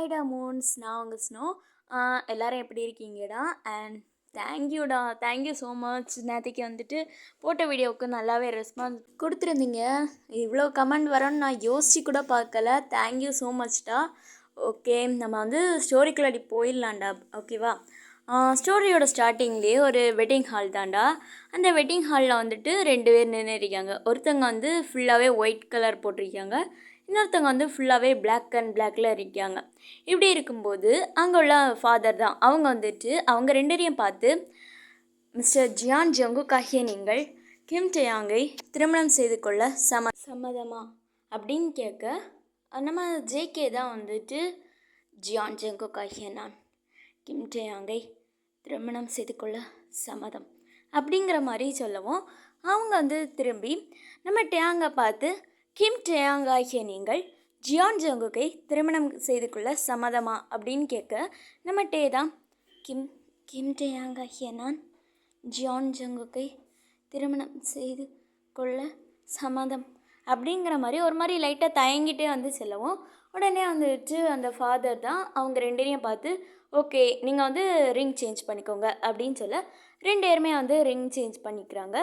ஹாய்டா moons, நான் உங்கள் snow. எல்லாரும் எப்படி இருக்கீங்கடா? அண்ட் தேங்க்யூடா, தேங்க்யூ ஸோ மச். நேற்றுக்கு வந்துட்டு போட்ட வீடியோவுக்கு நல்லாவே ரெஸ்பான்ஸ் கொடுத்துருந்தீங்க. இவ்வளோ கமெண்ட் வரும்னு நான் யோசிச்சு கூட பார்க்கல. Thank you so மச்டா. ஓகே, நம்ம வந்து ஸ்டோரிக்குள்ளாடி போயிடலாம்டா. ஓகேவா? ஸ்டோரியோட ஸ்டார்டிங்லேயே ஒரு வெட்டிங் ஹால் தான்டா. அந்த வெட்டிங் ஹாலில் வந்துட்டு 2 பேர் நின்றுருக்காங்க. ஒருத்தங்க வந்து ஃபுல்லாகவே ஒயிட் கலர் போட்டிருக்காங்க, இன்னொருத்தவங்க வந்து ஃபுல்லாகவே பிளாக் அண்ட் பிளாக்ல இருக்காங்க. இப்படி இருக்கும்போது அங்கே உள்ள ஃபாதர் தான் அவங்க வந்துட்டு அவங்க 2 பேரையும் பார்த்து, மிஸ்டர் ஜியான் ஜங்குக் ஆகிய நீங்கள் கிம் டேயாங்கை திருமணம் செய்து கொள்ள சம்மதமா அப்படின்னு கேட்க, நம்ம ஜேகே தான் வந்துட்டு, ஜியான் ஜங்குக் ஆகிய நான் கிம் டேயாங்கை திருமணம் செய்து கொள்ள சம்மதம் அப்படிங்கிற மாதிரி சொல்லவும், அவங்க வந்து திரும்பி நம்ம டேயாங்கை பார்த்து, கிம் டேயாங் ஆகிய நீங்கள் ஜியான் ஜங்குக்கை திருமணம் செய்து கொள்ள சம்மதமா அப்படின்னு கேட்க, நம்ம டே தான் கிம் டேயாங் ஆகிய நான் ஜியான் ஜங்குக்கை திருமணம் செய்து கொள்ள சம்மதம் அப்படிங்கிற மாதிரி ஒரு மாதிரி லைட்டாக தயங்கிட்டே வந்து செல்லவும், உடனே வந்துட்டு அந்த ஃபாதர் தான் அவங்க 2 பேரையும் பார்த்து, ஓகே நீங்கள் வந்து ரிங் சேஞ்ச் பண்ணிக்கோங்க அப்படின்னு சொல்ல 2 பேருமே வந்து ரிங் சேஞ்ச் பண்ணிக்கிறாங்க.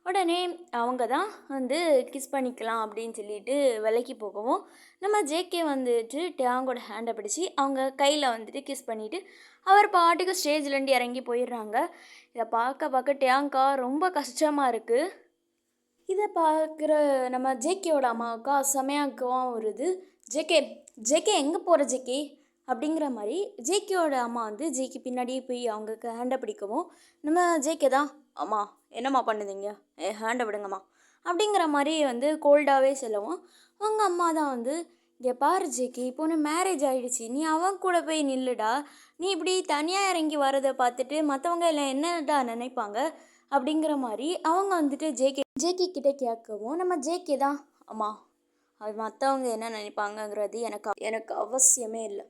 உடனே அவங்க தான் வந்து கிஸ் பண்ணிக்கலாம் அப்படின்னு சொல்லிட்டு விலைக்கு போகவும், நம்ம ஜேகே வந்துட்டு டேயாங்கோட ஹேண்டை பிடிச்சி அவங்க கையில் வந்துட்டு கிஸ் பண்ணிவிட்டு அவர் பாட்டுக்கு ஸ்டேஜ்லேருந்து இறங்கி போயிடுறாங்க. இதை பார்க்க டேயாங்கா ரொம்ப கஷ்டமாக இருக்குது. இதை பார்க்குற நம்ம ஜேகேயோட அம்மாவுக்கா செமையாக்கவும் வருது. ஜேகே ஜேகே எங்கே போகிற ஜேகே அப்படிங்கிற மாதிரி ஜேகேயோட அம்மா வந்து ஜேகே பின்னாடியே போய் அவங்க ஹேண்டை பிடிக்கவும், நம்ம ஜேகே தான், அம்மா என்னம்மா பண்ணுதீங்க, ஹேண்டை விடுங்கம்மா அப்படிங்கிற மாதிரி வந்து கோல்டாகவே சொல்லவும், அவங்க அம்மா தான் வந்து, இங்கே பாரு ஜேகே, இப்போ ஒன்று மேரேஜ் ஆகிடுச்சி, நீ அவன் கூட போய் நில்லுடா, நீ இப்படி தனியாக இறங்கி வரதை பார்த்துட்டு மற்றவங்க எல்லாம் என்னடா நினைப்பாங்க அப்படிங்கிற மாதிரி அவங்க வந்துட்டு ஜேகே கிட்டே கேட்கவும், நம்ம ஜேகே தான், அம்மா அது மற்றவங்க என்ன நினைப்பாங்கங்கிறது எனக்கு அவசியமே இல்லை,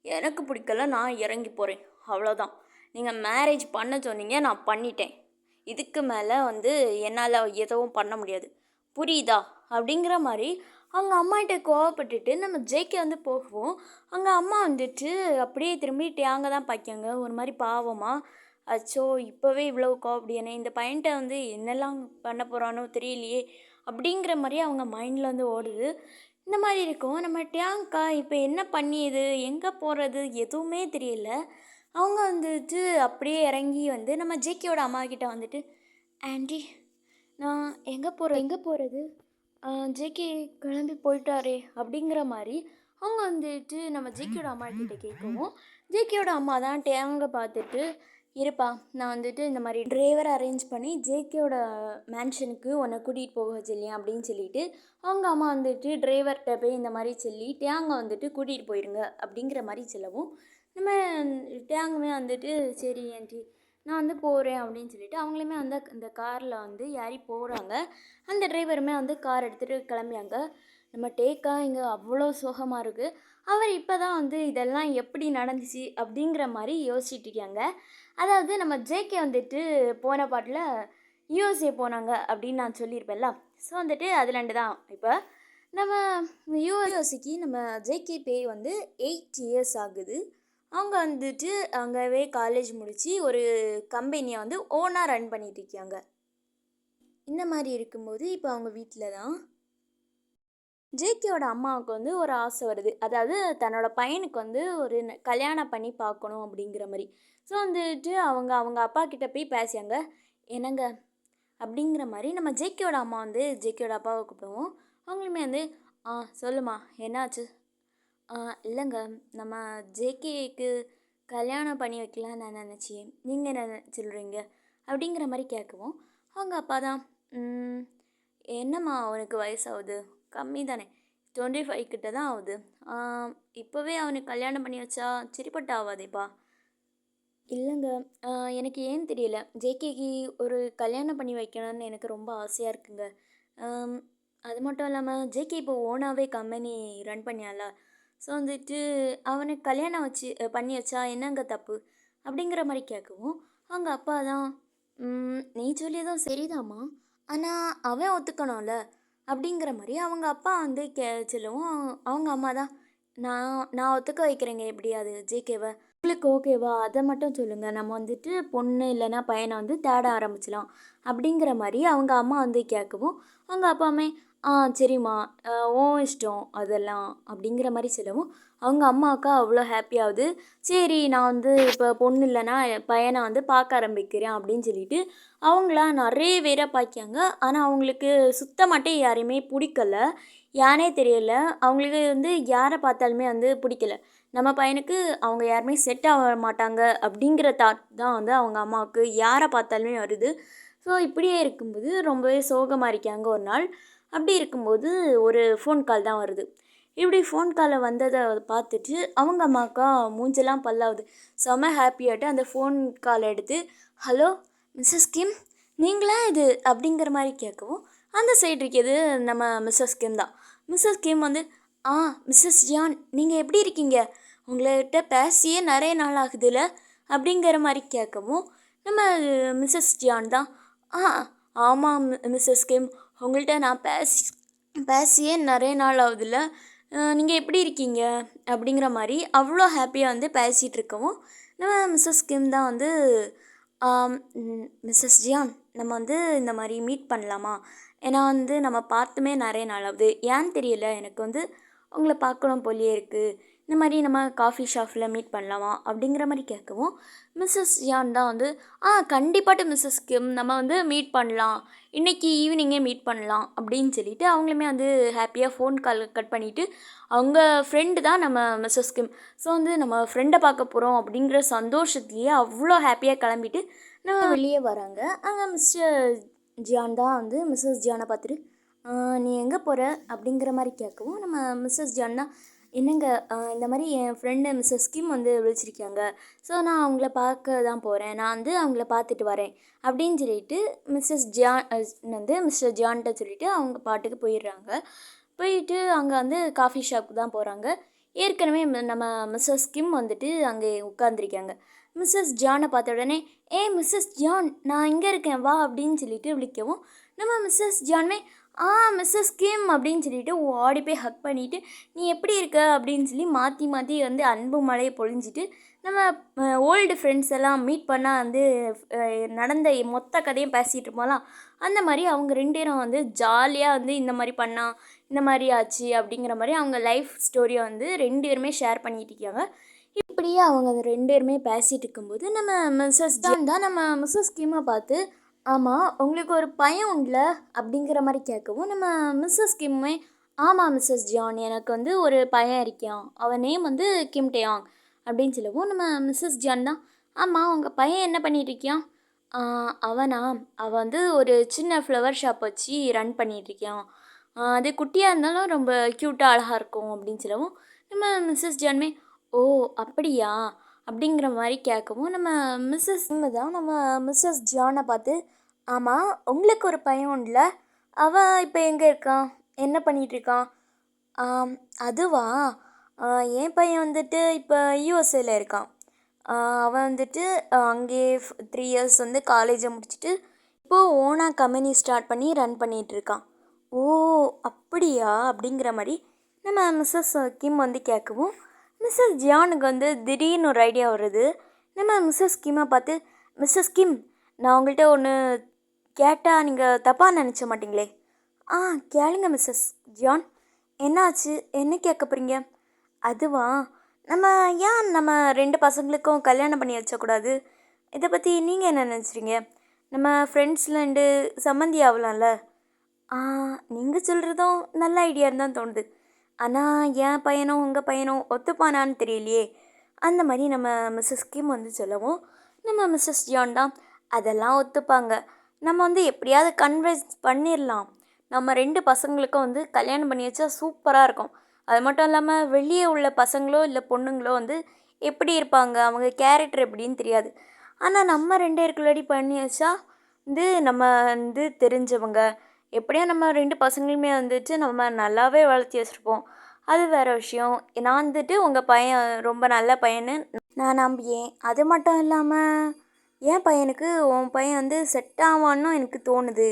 எனக்கு பிடிக்கல, நான் இறங்கி போகிறேன், அவ்வளோதான். நீங்கள் மேரேஜ் பண்ண சொன்னீங்க, நான் பண்ணிட்டேன், இதுக்கு மேலே வந்து என்னால் எதுவும் பண்ண முடியாது, புரியுதா அப்படிங்கிற மாதிரி அவங்க அம்மாகிட்ட கோவப்பட்டுட்டு நம்ம ஜேகே வந்து போகவும், அவங்க அம்மா வந்துட்டு அப்படியே திரும்பி டேயாங்க தான் பார்க்காங்க ஒரு மாதிரி பாவமாக. அச்சோ, இப்போவே இவ்வளோ கோவப்படியானே, இந்த பையன்கிட்ட வந்து என்னெல்லாம் பண்ண போகிறானோ தெரியலையே அப்படிங்கிற மாதிரி அவங்க மைண்டில் வந்து ஓடுது. இந்த மாதிரி இருக்கும். நம்ம டேயாங்கா இப்போ என்ன பண்ணியது, எங்கே போகிறது, எதுவுமே தெரியல. அவங்க வந்துட்டு அப்படியே இறங்கி வந்து நம்ம ஜேகேயோட அம்மா கிட்ட வந்துட்டு, ஆண்டி நான் எங்கே போகிறது, ஜேகே கிளம்பி போயிட்டாரே அப்படிங்கிற மாதிரி அவங்க வந்துட்டு நம்ம ஜேகேயோட அம்மா கிட்ட கேட்கவும், ஜேகேயோட அம்மா தான் டேயாங்க பார்த்துட்டு, இருப்பா நான் வந்துட்டு இந்த மாதிரி டிரைவர் அரேஞ்ச் பண்ணி ஜேகேயோட மேன்ஷனுக்கு உன்னை கூட்டிகிட்டு போக சொல்லியேன் அப்படின்னு சொல்லிட்டு அவங்க அம்மா வந்துட்டு டிரைவர்கிட்ட போய் இந்த மாதிரி சொல்லி டேயாங்க வந்துட்டு கூட்டிகிட்டு போயிருங்க அப்படிங்கிற மாதிரி சொல்லவும், நம்ம டேயாங்குமே வந்துட்டு சரி ஆண்டி நான் வந்து போகிறேன் அப்படின்னு சொல்லிட்டு அவங்களுமே வந்து அந்த காரில் வந்து ஏறி போகிறாங்க. அந்த டிரைவருமே வந்து கார் எடுத்துகிட்டு கிளம்பியாங்க. நம்ம டேக்கா இங்கே அவ்வளோ சோகமாக இருக்குது. அவர் இப்போ தான் வந்து இதெல்லாம் எப்படி நடந்துச்சு அப்படிங்கிற மாதிரி யோசிச்சுட்டு இருக்காங்க. அதாவது நம்ம ஜேகே வந்துட்டு போன பாட்டில் யூஎஸ்ஏ போனாங்க அப்படின்னு நான் சொல்லியிருப்பேன்ல. ஸோ வந்துட்டு அதுலேருந்து தான் இப்போ நம்ம யூஎஸ்ஏக்கு நம்ம ஜேகே போய் வந்து 8 இயர்ஸ் ஆகுது. அவங்க வந்துட்டு அங்கேவே காலேஜ் முடித்து ஒரு கம்பெனியை வந்து ஓனாக ரன் பண்ணிட்டு இருக்காங்க. இந்த மாதிரி இருக்கும்போது இப்போ அவங்க வீட்டில் தான் ஜேகேயோட அம்மாவுக்கு வந்து ஒரு ஆசை வருது. அதாவது தன்னோட பையனுக்கு வந்து ஒரு கல்யாணம் பண்ணி பார்க்கணும் அப்படிங்கிற மாதிரி. ஸோ வந்துட்டு அவங்க அப்பா கிட்ட போய் பேசியாங்க. என்னங்க அப்படிங்கிற மாதிரி நம்ம ஜேகேயோட அம்மா வந்து ஜேகேயோட அப்பாவை கூப்பிடுவோம். அவங்களுமே வந்து சொல்லுமா என்னாச்சு, இல்லைங்க நம்ம ஜேகேக்கு கல்யாணம் பண்ணி வைக்கலாம் நான் நினச்சேன், நீங்கள் என்ன சொல்கிறீங்க அப்படிங்கிற மாதிரி கேட்கவும், அவங்க அப்பா தான், என்னம்மா அவனுக்கு வயசாகுது, கம்மி தானே, 25 கிட்ட தான் ஆகுது, இப்போவே அவனுக்கு கல்யாணம் பண்ணி வச்சா சரிப்பட்டு ஆகாதேப்பா. இல்லைங்க, எனக்கு ஏன்னு தெரியல, ஜேகேக்கு ஒரு கல்யாணம் பண்ணி வைக்கணும்னு எனக்கு ரொம்ப ஆசையாக இருக்குங்க. அது மட்டும் இல்லாமல் ஜேகே இப்போ ஓனாகவே கம்பெனி ரன் பண்ணியால, ஸோ வந்துட்டு அவனுக்கு கல்யாணம் பண்ணி வச்சா என்னங்க தப்பு அப்படிங்கிற மாதிரி கேட்கவும், அவங்க அப்பா தான், நீ சொல்லியதும் சரிதாம்மா, ஆனால் அவன் ஒத்துக்கணும்ல அப்படிங்கிற மாதிரி அவங்க அப்பா வந்து சொல்லவும், அவங்க அம்மா தான், நான் நான் ஒத்துக்க வைக்கிறேங்க எப்படியாது ஜேகேவ. உங்களுக்கு ஓகேவா? அத மட்டும் சொல்லுங்க. நம்ம வந்துட்டு பொண்ணு இல்லன்னா பையன வந்து தேட ஆரம்பிச்சலாம். அப்படிங்கிற மாரி அவங்க அம்மா வந்து கேட்கவும், அவங்க அப்பாவுமே, "ஆ சரிம்மா, உன் இஷ்டம் அதெல்லாம்" அப்படிங்கிற மாரி சொல்லவும், அவங்க அம்மாவுக்கு அவ்வளோ ஹேப்பியாவுது. சரி நான் வந்து இப்போ பொண்ணு இல்லன்னா பையன வந்து பார்க்க ஆரம்பிக்கிறேன் அப்படின்னு சொல்லிட்டு, அவங்களா நெறைய பேர பாய்க்காங்க. ஆனா அவங்களுக்கு சுத்தமாட்டே யாரையுமே புடிக்கல. ஏன்னே தெரியல. அவங்களுக்கு வந்து யார பார்த்தாலுமே வந்து பிடிக்கல. நம்ம பையனுக்கு அவங்க யாருமே செட் ஆக மாட்டாங்க அப்படிங்கிற தாட் தான் வந்து அவங்க அம்மாவுக்கு யார பார்த்தாலுமே வருது. ஸோ இப்படியே இருக்கும்போது ரொம்பவே சோகமா இருக்காங்க ஒரு நாள். அப்படி இருக்கும்போது ஒரு ஃபோன் கால் தான் வருது. இப்படி ஃபோன் கால்ல வந்தத பார்த்துட்டு அவங்க அம்மாவுக்கா மூஞ்செல்லாம் பல்லாவுது. செம ஹேப்பியாட்டு அந்த ஃபோன் கால் எடுத்து, "ஹலோ மிஸ்ஸஸ் கிம், நீங்களா இது?" அப்படிங்கிற மாரி கேட்கவும், அந்த சைடு இருக்கிறது நம்ம மிஸ்ஸஸ் கிம் தான். மிஸ்ஸஸ் கிம் வந்து, "ஆ மிஸ்ஸஸ் ஜியான், நீங்கள் எப்படி இருக்கீங்க? உங்கள்கிட்ட பேசியே நிறைய நாள் ஆகுதுல்ல?" அப்படிங்கிற மாரி கேட்கவும், நம்ம மிஸ்ஸஸ் ஜியான் தான், "ஆ ஆமாம் மிஸ்ஸஸ் கிம், உங்கள்கிட்ட நான் பேசியே நிறைய நாள் ஆகுதுல்ல, நீங்கள் எப்படி இருக்கீங்க?" அப்படிங்கிற மாரி அவ்வளோ ஹேப்பியாக வந்து பேசிகிட்டு இருக்கவும், நம்ம மிஸ்ஸஸ் கிம் தான் வந்து, மிஸ்ஸஸ் ஜியான், நம்ம வந்து இந்த மாதிரி மீட் பண்ணலாமா? ஏன்னா வந்து நம்ம பார்த்துமே நிறைய நாள் ஆகுது. ஏன்னு தெரியல, எனக்கு வந்து உங்களை பார்க்கணும் போலயே இருக்குது. இந்த மாதிரி நம்ம காஃபி ஷாப்பில் மீட் பண்ணலாமா அப்படிங்கிற மாதிரி கேட்கவும், மிஸ்ஸஸ் ஜியான் தான் வந்து, கண்டிப்பாட்டு மிஸ்ஸஸ் கிம், நம்ம வந்து மீட் பண்ணலாம், இன்றைக்கி ஈவினிங்கே மீட் பண்ணலாம் அப்படின்னு சொல்லிட்டு அவங்களுமே வந்து ஹாப்பியாக ஃபோன் கால் கட் பண்ணிவிட்டு, அவங்க ஃப்ரெண்டு தான் நம்ம மிஸ்ஸஸ் கிம். ஸோ வந்து நம்ம ஃப்ரெண்டை பார்க்க போகிறோம் அப்படிங்கிற சந்தோஷத்துலேயே அவ்வளோ ஹாப்பியாக கிளம்பிட்டு நம்ம வெளியே வராங்க. அங்கே மிஸ்டர் ஜியான் தான் வந்து மிஸ்ஸஸ் ஜியானை பார்த்துட்டு, நீ எங்கே போகிற அப்படிங்கிற மாதிரி கேட்கவும், நம்ம மிஸ்ஸஸ் ஜியான் தான், என்னங்க இந்த மாதிரி என் ஃப்ரெண்டு மிஸ்ஸஸ் கிம் வந்து விழிச்சிருக்காங்க, ஸோ நான் அவங்கள பார்க்க தான் போகிறேன், நான் வந்து அவங்கள பார்த்துட்டு வரேன் அப்படின்னு சொல்லிட்டு மிஸ்ஸஸ் ஜியான் வந்து மிஸ்டர் ஜியான்கிட்ட சொல்லிவிட்டு அவங்க பாட்டுக்கு போயிடுறாங்க. போயிட்டு அங்கே வந்து காஃபி ஷாப்புக்கு தான் போகிறாங்க. ஏற்கனவே நம்ம மிஸ்ஸஸ் கிம் வந்துட்டு அங்கே உட்காந்துருக்காங்க. மிஸ்ஸஸ் ஜானை பார்த்த உடனே, மிஸ்ஸஸ் ஜான், நான் இங்கே இருக்கேன் வா அப்படின்னு சொல்லிட்டு விളിக்கவும், நம்ம மிஸ்ஸஸ் ஜானுமே, மிஸ்ஸஸ் கிம் அப்படின்னு சொல்லிட்டு ஓடி போய் ஹக் பண்ணிவிட்டு, நீ எப்படி இருக்க அப்படின்னு சொல்லி மாற்றி மாற்றி வந்து அன்பு மழையை பொழிஞ்சிட்டு, நம்ம ஓல்டு ஃப்ரெண்ட்ஸ் எல்லாம் மீட் பண்ணால் வந்து நடந்த மொத்த கதையும் பேசிகிட்டு இருப்போம்லாம், அந்த மாதிரி அவங்க 2 பேரும் வந்து ஜாலியாக வந்து இந்த மாதிரி பண்ணா, இந்த மாதிரி ஆச்சு அப்படிங்கிற மாதிரி அவங்க லைஃப் ஸ்டோரியை வந்து 2 பேருமே ஷேர் பண்ணிகிட்டு இருக்காங்க. இப்படியே அவங்க 2 பேருமே பேசிகிட்டு இருக்கும்போது, நம்ம மிஸ்ஸஸ் ஜான் தான் நம்ம மிஸ்ஸஸ் கிம்மை பார்த்து, ஆமாம் உங்களுக்கு ஒரு பையன் உண்டுல அப்படிங்கிற மாதிரி கேட்கவும், நம்ம மிஸ்ஸஸ் கிம்மே, ஆமாம் மிஸ்ஸஸ் ஜான், எனக்கு வந்து ஒரு பையன் இருக்கான், அவன் நேம் வந்து கிம் டேயாங் அப்படின்னு சொல்லவும், நம்ம மிஸ்ஸஸ் ஜான் தான், ஆமாம் உங்கள் பையன் என்ன பண்ணிட்டு இருக்கான்? அவனா, அவன் வந்து ஒரு சின்ன ஃப்ளவர் ஷாப் வச்சு ரன் பண்ணிகிட்ருக்கான், அது குட்டியாக இருந்தாலும் ரொம்ப க்யூட்டாக அழகாக இருக்கும் அப்படின்னு சொல்லவும், நம்ம மிஸ்ஸஸ் ஜான்மே, ஓ அப்படியா அப்படிங்கிற மாதிரி கேட்கவும், நம்ம மிஸ்ஸஸ் தான் நம்ம மிஸ்ஸஸ் ஜானை பார்த்து, ஆமாம் உங்களுக்கு ஒரு பையன் உண்டுல, அவன் இப்போ எங்கே இருக்கான், என்ன பண்ணிகிட்ருக்கான்? அதுவா, என் பையன் வந்துட்டு இப்போ யூஎஸ்ஏல இருக்கான். அவன் வந்துட்டு அங்கேயே 3 இயர்ஸ் வந்து காலேஜை முடிச்சுட்டு இப்போது ஓனாக கம்பெனி ஸ்டார்ட் பண்ணி ரன் பண்ணிகிட்ருக்கான். ஓ அப்படியா அப்படிங்கிற மாதிரி நம்ம மிஸ்ஸஸ் கிம் வந்து கேட்கவும், மிஸ்ஸஸ் ஜியானுக்கு வந்து திடீர்னு ஒரு ஐடியா வருது. நம்ம மிஸ்ஸஸ் கிம்மை பார்த்து, மிஸ்ஸஸ் கிம், நான் உங்கள்கிட்ட ஒன்று கேட்டால் நீங்கள் தப்பாக நினச்ச மாட்டிங்களே? கேளுங்க மிஸ்ஸஸ் ஜியான், என்னாச்சு, என்ன கேட்க போகிறீங்க? அதுவா, நம்ம ஏன் நம்ம 2 பசங்களுக்கும் கல்யாணம் பண்ணி வச்சக்கூடாது? இதை பற்றி நீங்கள் என்ன நினச்சிறீங்க? நம்ம ஃப்ரெண்ட்ஸில் 2 சம்மந்தி ஆகலாம்ல? நீங்கள் சொல்கிறதும் நல்ல ஐடியான்னு தான் தோணுது. ஆனால் என் பையனும் உங்கள் பையனும் ஒத்துப்பானான்னு தெரியலையே. அந்த மாதிரி நம்ம மிஸ்ஸஸ் கிம் வந்து சொல்லவும், நம்ம மிஸ்ஸஸ் ஜான் தான், அதெல்லாம் ஒத்துப்பாங்க, நம்ம வந்து எப்படியாவது கன்வின்ஸ் பண்ணிடலாம், நம்ம 2 பசங்களுக்கும் வந்து கல்யாணம் பண்ணி வச்சா சூப்பராக இருக்கும். அது மட்டும் இல்லாமல் வெளியே உள்ள பசங்களோ இல்லை பொண்ணுங்களோ வந்து எப்படி இருப்பாங்க, அவங்க கேரக்டர் எப்படின்னு தெரியாது. ஆனால் நம்ம 2 பேருக்குள்ளடி பண்ணி வச்சா வந்து நம்ம வந்து தெரிஞ்சவங்க, எப்படியும் நம்ம 2 பசங்களுமே வந்துட்டு நம்ம நல்லாவே வளர்த்தி வச்சுருப்போம். அது வேறு விஷயம். நான் வந்துட்டு உங்கள் பையன் ரொம்ப நல்ல பையன்னு நான் நம்பியேன். அது மட்டும் இல்லாமல் என் பையனுக்கு உன் பையன் வந்து செட் ஆவான்னு எனக்கு தோணுது.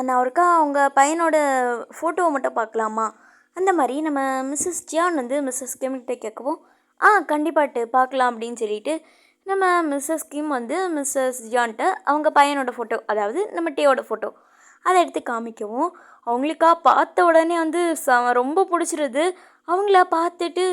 நான் ஒருக்கா உங்கள் பையனோட ஃபோட்டோவை மட்டும் பார்க்கலாமா? அந்த மாதிரி நம்ம மிஸ்ஸஸ் ஜியான் வந்து மிஸ்ஸஸ் கிம்கிட்ட கேட்கவும் கண்டிப்பாட்டு பார்க்கலாம் அப்படின்னு சொல்லிட்டு நம்ம மிஸ்ஸஸ் கிம் வந்து மிஸ்ஸஸ் ஜியான்கிட்ட அவங்க பையனோட ஃபோட்டோ, அதாவது நம்ம டேயோட ஃபோட்டோ, அதை எடுத்து காமிக்கவும் அவங்களுக்கா பார்த்த உடனே வந்து ரொம்ப பிடிச்சிருது. அவங்கள பார்த்துட்டு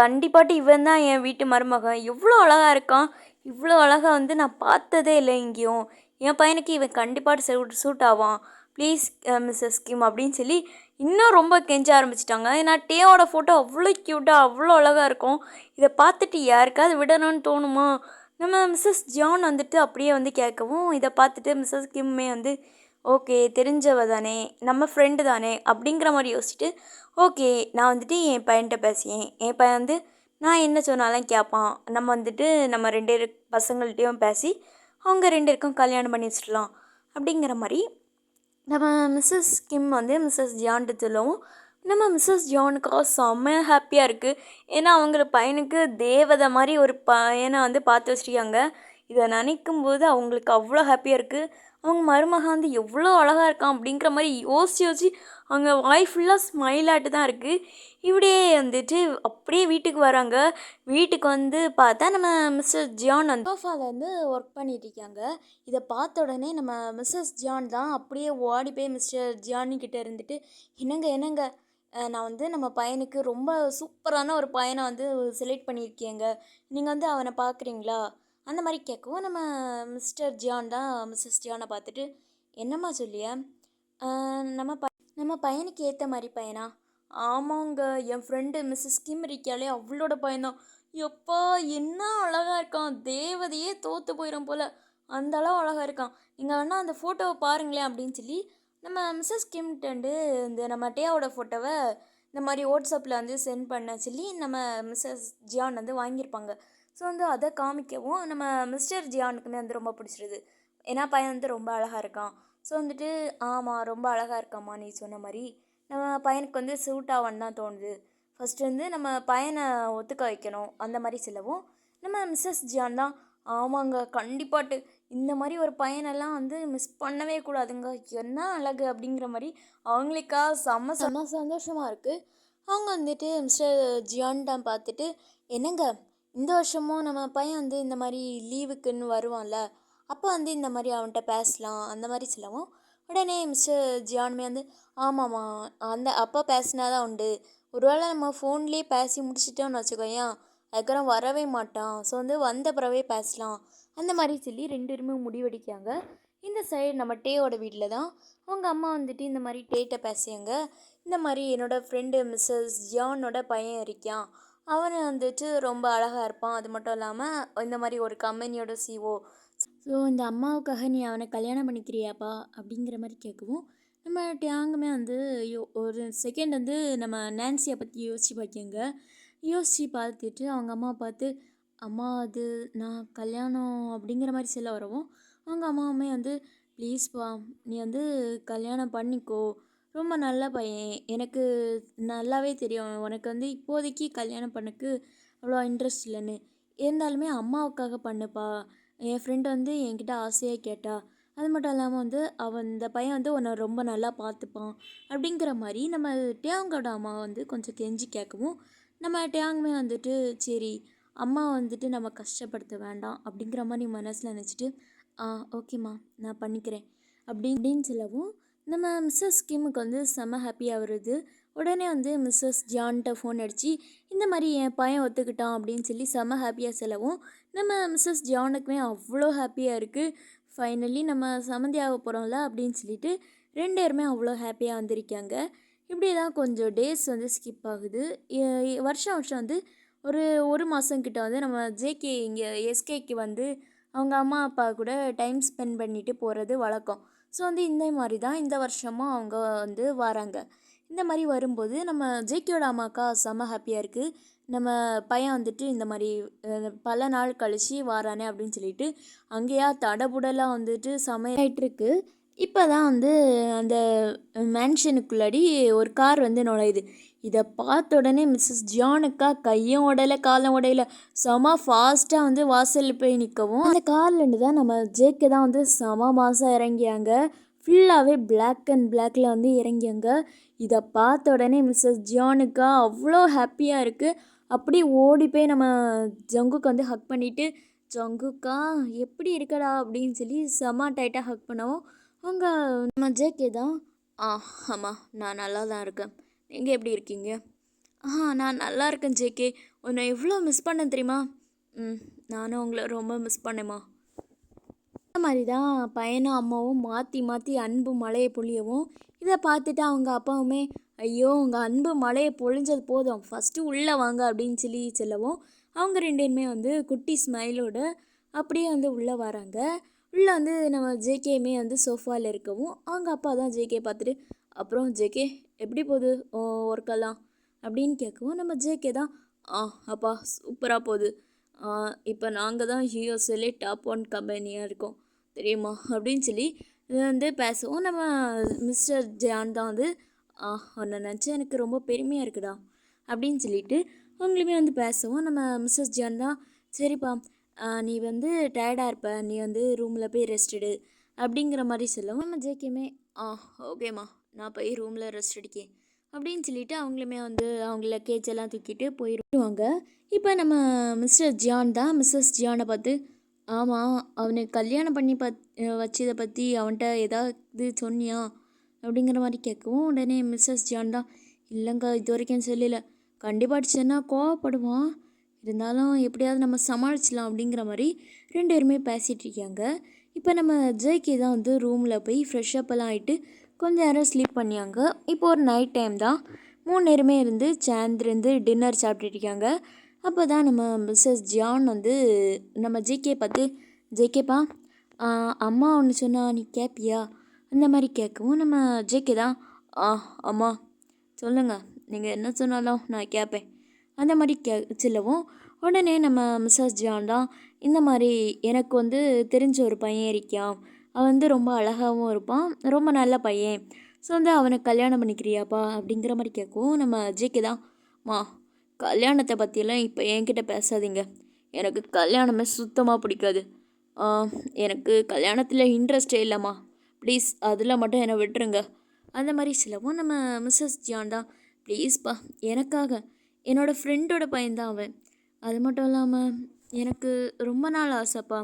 கண்டிப்பாட்டு இவன் தான் என் வீட்டு மருமகன், எவ்வளோ அழகாக இருக்கான், இவ்வளோ அழகாக வந்து நான் பார்த்ததே இல்லை எங்கேயும், என் பையனுக்கு இவன் கண்டிப்பாக சூட் ஆவான், ப்ளீஸ் மிஸ்ஸஸ் கிம் அப்படின்னு சொல்லி இன்னும் ரொம்ப கெஞ்ச ஆரம்பிச்சிட்டாங்க. ஏன்னா டேயோட ஃபோட்டோ அவ்வளோ க்யூட்டாக அவ்வளோ அழகாக இருக்கும். இதை பார்த்துட்டு யாருக்காவது விடணும்னு தோணுமா? நம்ம மிஸ்ஸஸ் ஜான் வந்துட்டு அப்படியே வந்து கேட்கவும் இதை பார்த்துட்டு மிஸ்ஸஸ் கிம்மே வந்து ஓகே தெரிஞ்சவ தானே, நம்ம ஃப்ரெண்டு தானே அப்படிங்கிற மாதிரி யோசிச்சுட்டு ஓகே நான் வந்துட்டு என் பையன்கிட்ட பேசியேன், என் பையன் வந்து நான் என்ன சொன்னாலும் கேட்பான், நம்ம வந்துட்டு நம்ம 2 பசங்கள்கிட்டையும் பேசி அவங்க 2 பேருக்கும் கல்யாணம் பண்ணி வச்சிடலாம் அப்படிங்கிற மாதிரி நம்ம மிஸ்ஸஸ் கிம் வந்து மிஸ்ஸஸ் ஜான்ட்டு சொல்லவும் நம்ம மிஸ்ஸஸ் ஜானுக்காக செம்ம ஹாப்பியாக இருக்குது. ஏன்னா அவங்கள பையனுக்கு தேவதை மாதிரி ஒரு பையனை வந்து பார்த்து வச்சுருக்காங்க. இதை நினைக்கும் போது அவங்களுக்கு அவ்வளோ ஹாப்பியாக இருக்குது. அவங்க மருமகன் வந்து எவ்வளோ அழகாக இருக்கான் அப்படிங்கிற மாதிரி யோசிச்சு அவங்க வாய் ஃபுல்லாக ஸ்மைலாட்டு தான் இருக்குது. இப்படியே வந்துட்டு அப்படியே வீட்டுக்கு வராங்க. வீட்டுக்கு வந்து பார்த்தா நம்ம மிஸ்ஸஸ் ஜியான் வந்து சோஃபாவில் வந்து ஒர்க் பண்ணிட்டு இருக்காங்க. இதை பார்த்த உடனே நம்ம மிஸ்ஸஸ் ஜியான் தான் அப்படியே ஓடி போய் மிஸ்டர் ஜியானிக்கிட்ட இருந்துட்டு என்னங்க நான் வந்து நம்ம பையனுக்கு ரொம்ப சூப்பரான ஒரு பையனை வந்து செலக்ட் பண்ணியிருக்கேங்க, நீங்கள் வந்து அவனை பார்க்குறீங்களா அந்த மாதிரி கேட்கவும் நம்ம மிஸ்டர் ஜியான் தான் மிஸ்ஸஸ் ஜியானை பார்த்துட்டு என்னம்மா சொல்லியா, நம்ம பையனுக்கு ஏற்ற மாதிரி பையனா? ஆமாங்க, என் ஃப்ரெண்டு மிஸ்ஸஸ் கிம் இருக்காளே அவளோட பையன்தான். எப்பா என்ன அழகாக இருக்கான், தேவதையே தோற்று போயிடும் போல், அந்த அளவு அழகாக இருக்கான், நீங்கள் வேணால் அந்த ஃபோட்டோவை பாருங்களேன் அப்படின்னு சொல்லி நம்ம மிஸ்ஸஸ் கிம்கிட்டேருந்து இந்த நம்ம டேயோட ஃபோட்டோவை இந்த மாதிரி வாட்ஸ்அப்பில் வந்து சென்ட் பண்ண சொல்லி நம்ம மிஸ்ஸஸ் ஜியான் வந்து வாங்கியிருப்பாங்க. ஸோ வந்து அதை காமிக்கவும் நம்ம மிஸ்டர் ஜியானுக்குமே வந்து ரொம்ப பிடிச்சிருது. ஏன்னா பையன் வந்து ரொம்ப அழகாக இருக்கான். ஸோ வந்துட்டு ஆமாம் ரொம்ப அழகாக இருக்காம்மா நீ சொன்ன மாதிரி, நம்ம பையனுக்கு வந்து சூட் ஆவான்னு தான் தோணுது, ஃபஸ்ட்டு வந்து நம்ம பையனை ஒத்துக்க வைக்கணும் அந்த மாதிரி சொல்லவும் நம்ம மிஸ்ஸஸ் ஜியான் தான் ஆமாங்க கண்டிப்பாட்டு இந்த மாதிரி ஒரு பையனெல்லாம் வந்து மிஸ் பண்ணவே கூடாதுங்க, என்ன அழகு அப்படிங்கிற மாதிரி அவங்களுக்கா செம்ம சந்தோஷமாக இருக்குது. அவங்க வந்துட்டு மிஸ்டர் ஜியான் தான் பார்த்துட்டு என்னங்க இந்த வருஷமும் நம்ம பையன் வந்து இந்த மாதிரி லீவுக்குன்னு வருவான்ல, அப்போ வந்து இந்த மாதிரி அவன்கிட்ட பேசலாம் அந்த மாதிரி சொல்லவும் உடனே மிஸ்டர் ஜியானுமே வந்து ஆமாம்மா அந்த அப்போ பேசினா தான் உண்டு, ஒருவேளை நம்ம ஃபோன்லேயே பேசி முடிச்சிட்டோம்னு வச்சுக்கோயேன் அதுக்கப்புறம் வரவே மாட்டான், ஸோ வந்து வந்த பிறவே பேசலாம் அந்த மாதிரி சொல்லி 2 பேருமே முடிவெடிக்காங்க. இந்த சைடு நம்ம டேயோட வீட்டில் தான் அவங்க அம்மா வந்துட்டு இந்த மாதிரி டேட்ட பேசியாங்க. இந்த மாதிரி என்னோடய ஃப்ரெண்டு மிஸ்ஸஸ் ஜியானோட பையன் இருக்கான், அவனை வந்துட்டு ரொம்ப அழகாக இருப்பான், அது மட்டும் இல்லாமல் இந்த மாதிரி ஒரு கம்பெனியோட சிஓ, ஸோ இந்த அம்மாவுக்காக நீ அவனை கல்யாணம் பண்ணிக்கிறியாப்பா அப்படிங்கிற மாதிரி கேட்கவும் நம்ம டேங்குமே வந்து ஒரு செகண்ட் வந்து நம்ம நான்சியை பற்றி யோசித்து பார்க்கங்க. யோசித்து பார்த்துட்டு அவங்க அம்மாவை பார்த்து அம்மா அது நான் கல்யாணம் அப்படிங்கிற மாதிரி சொல்ல வரவும் அவங்க அம்மாவுமே வந்து ப்ளீஸ்ப்பா நீ வந்து கல்யாணம் பண்ணிக்கோ, ரொம்ப நல்ல பையன், எனக்கு நல்லாவே தெரியும் உனக்கு வந்து இப்போதைக்கு கல்யாணம் பண்ணக்கு அவ்வளோ இன்ட்ரெஸ்ட் இல்லைன்னு, இருந்தாலுமே அம்மாவுக்காக பண்ணுப்பா, என் ஃப்ரெண்டு வந்து என்கிட்ட ஆசையாக கேட்டா, அது மட்டும் இல்லாமல் வந்து அவன் இந்த பையன் வந்து உன்னை ரொம்ப நல்லா பார்த்துப்பான் அப்படிங்கிற மாதிரி நம்ம டேங்கோட அம்மா வந்து கொஞ்சம் கெஞ்சி கேட்கவும் நம்ம டேங்குமே வந்துட்டு சரி அம்மா வந்துட்டு நம்ம கஷ்டப்படுத்த வேண்டாம் அப்படிங்கிற மாதிரி மனசில் நினச்சிட்டு ஓகேம்மா நான் பண்ணிக்கிறேன் அப்படின்னு சொல்லவும் நம்ம மிஸ்ஸஸ் கிம்முக்கு வந்து செம்ம ஹாப்பியாக வருது. உடனே வந்து மிஸ்ஸஸ் ஜான்கிட்ட ஃபோன் அடித்து இந்த மாதிரி என் பையன் ஒத்துக்கிட்டான் அப்படின்னு சொல்லி செம்ம ஹாப்பியாக செல்லவும் நம்ம மிஸ்ஸஸ் ஜானுக்குமே அவ்வளோ ஹாப்பியாக இருக்குது. ஃபைனலி நம்ம சம்மந்தி ஆக போகிறோம்ல அப்படின்னு சொல்லிட்டு 2 பேருமே அவ்வளோ ஹாப்பியாக வந்திருக்காங்க. இப்படி தான் கொஞ்சம் டேஸ் வந்து ஸ்கிப் ஆகுது. வருஷம் வந்து ஒரு மாதம் கிட்ட வந்து நம்ம ஜேகே இங்கே எஸ்கேக்கு வந்து அவங்க அம்மா அப்பா கூட டைம் ஸ்பெண்ட் பண்ணிட்டு போகிறது வழக்கம். ஸோ வந்து இந்த மாதிரி தான் இந்த வருஷமும் அவங்க வந்து வராங்க. இந்த மாதிரி வரும்போது நம்ம ஜேகேயோட அம்மாக்கா செம்ம ஹாப்பியாக இருக்குது. நம்ம பையன் வந்துட்டு இந்த மாதிரி பல நாள் கழித்து வாரானே அப்படின்னு சொல்லிட்டு அங்கேயா தடபுடலாக வந்துட்டு சமையாயிட்ருக்கு. இப்போ தான் வந்து அந்த மேன்ஷனுக்குள்ளாடி ஒரு கார் வந்து நுழையுது. இதை பார்த்த உடனே மிஸ்ஸஸ் ஜானுக்கா கையும் உடையில காலம் உடையில செம ஃபாஸ்ட்டாக வந்து வாசலில் போய் நிற்கவும் அந்த கார்லேருந்து தான் நம்ம ஜேக்கு தான் வந்து செம மாதம் இறங்கியாங்க. ஃபுல்லாகவே பிளாக் அண்ட் பிளாக்கில் வந்து இறங்கியாங்க. இதை பார்த்த உடனே மிஸ்ஸஸ் ஜியானுக்கா அவ்வளோ ஹாப்பியாக இருக்குது. அப்படி ஓடி போய் நம்ம ஜங்குக்கு வந்து ஹக் பண்ணிவிட்டு, ஜங்குக்கா எப்படி இருக்கடா அப்படின்னு சொல்லி செம டைட்டாக ஹக் பண்ணவும், அவங்க நம்ம ஜேகே தான், ஆமாம் நான் நல்லா தான் இருக்கேன், நீங்கள் எப்படி இருக்கீங்க? நான் நல்லா இருக்கேன் ஜேகே, உன்னை எவ்வளோ மிஸ் பண்ண தெரியுமா? நானும் உங்களை ரொம்ப மிஸ் பண்ணேம்மா. அந்த மாதிரி தான் பையனும் அம்மாவும் மாற்றி மாற்றி அன்பு மழையை பொழியவும், இதை பார்த்துட்டு அவங்க அப்பாவுமே, ஐயோ உங்கள் அன்பு மழையை பொழிஞ்சது போதும், ஃபஸ்ட்டு உள்ளே வாங்க அப்படின்னு சொல்லி செல்லவும், அவங்க ரெண்டுமே வந்து குட்டி ஸ்மைலோட அப்படியே வந்து உள்ளே வராங்க. உள்ளே வந்து நம்ம ஜேகேயுமே வந்து சோஃபாவில் இருக்கவும், அவங்க அப்பா தான் ஜேகே பார்த்துட்டு, அப்புறம் ஜேகே எப்படி போகுது ஒர்க்கெல்லாம் அப்படின்னு கேட்கவும், நம்ம ஜேகே தான், அப்பா சூப்பராக போகுது, இப்போ நாங்கள் தான் யூஎஸ்ஏலே டாப் 1 கம்பெனியாக இருக்கோம் தெரியுமா அப்படின்னு சொல்லி வந்து பேசவும், நம்ம மிஸ்டர் ஜான் தான் வந்து உன்னை நினச்சி எனக்கு ரொம்ப பெருமையாக இருக்குடா அப்படின்னு சொல்லிட்டு அவங்களுமே வந்து பேசவும், நம்ம மிஸ்ஸஸ் ஜான் தான், சரிப்பா நீ வந்து டயர்டாக இருப்ப, நீ வந்து ரூமில் போய் ரெஸ்ட் எடு அப்படிங்கிற மாதிரி சொல்லவும், நம்ம ஜேகேமே ஓகேம்மா நான் போய் ரூமில் ரெஸ்ட் எடுக்கேன் அப்படின்னு சொல்லிட்டு அவங்களுமே வந்து அவங்க லக்கேஜ் எல்லாம் தூக்கிட்டு போயிடுவாங்க. இப்போ நம்ம மிஸ்டர் ஜியான் தான் மிஸ்ஸஸ் ஜியானை பார்த்து, ஆமாம் அவனுக்கு கல்யாணம் பண்ணி வச்சதை பற்றி அவன்கிட்ட ஏதாவது சொன்னியா அப்படிங்கிற மாதிரி கேட்கவும், உடனே மிஸ்ஸஸ் ஜியான் தான், இல்லைங்க இது வரைக்கும் சொல்லலை, கண்டிப்பாக அடிச்சேன்னா கோவப்படுவான், இருந்தாலும் எப்படியாவது நம்ம சமாளிச்சிடலாம் அப்படிங்கிற மாதிரி ரெண்டு பேருமே பேசிகிட்டு இருக்காங்க. இப்போ நம்ம ஜேகே தான் வந்து ரூமில் போய் ஃப்ரெஷ்ஷப்பெல்லாம் ஆகிட்டு கொஞ்சம் நேரம் ஸ்லீப் பண்ணியாங்க. இப்போ ஒரு நைட் டைம் தான், 3 நேரமே இருந்து சேர்ந்துருந்து டின்னர் சாப்பிட்டுட்டு இருக்காங்க. அப்போ தான் நம்ம மிஸ்ஸஸ் ஜியான் வந்து நம்ம ஜேகே பார்த்து, ஜேகேப்பா அம்மா ஒன்று சொன்னால் நீ கேட்பியா அந்த மாதிரி கேட்கவும், நம்ம ஜேகே தான், அம்மா சொல்லுங்கள் நீங்கள் என்ன சொன்னாலும் நான் கேட்பேன் அந்த மாதிரி சொல்லவும், உடனே நம்ம மிஸ்ஸஸ் ஜியான் தான், இந்த மாதிரி எனக்கு வந்து தெரிஞ்ச ஒரு பையன் இருக்கான், அவன் வந்து ரொம்ப அழகாகவும் இருப்பான், ரொம்ப நல்ல பையன், ஸோ வந்து அவனை கல்யாணம் பண்ணிக்கிறியாப்பா அப்படிங்கிற மாதிரி கேட்கவும், நம்ம ஜேகே தான், கல்யாணத்தை பற்றியெல்லாம் இப்போ என்கிட்ட பேசாதீங்க, எனக்கு கல்யாணமே சுத்தமாக பிடிக்காது, எனக்கு கல்யாணத்தில் இன்ட்ரெஸ்டே இல்லைம்மா, ப்ளீஸ் அதில் மட்டும் என்னை விட்டுருங்க அந்த மாதிரி சொல்லவும், நம்ம மிஸ்ஸஸ் ஜியான் தான், ப்ளீஸ்ப்பா எனக்காக, என்னோடய ஃப்ரெண்டோட பையன்தான் அவன், அது மட்டும் இல்லாமல் எனக்கு ரொம்ப நாள் ஆசைப்பா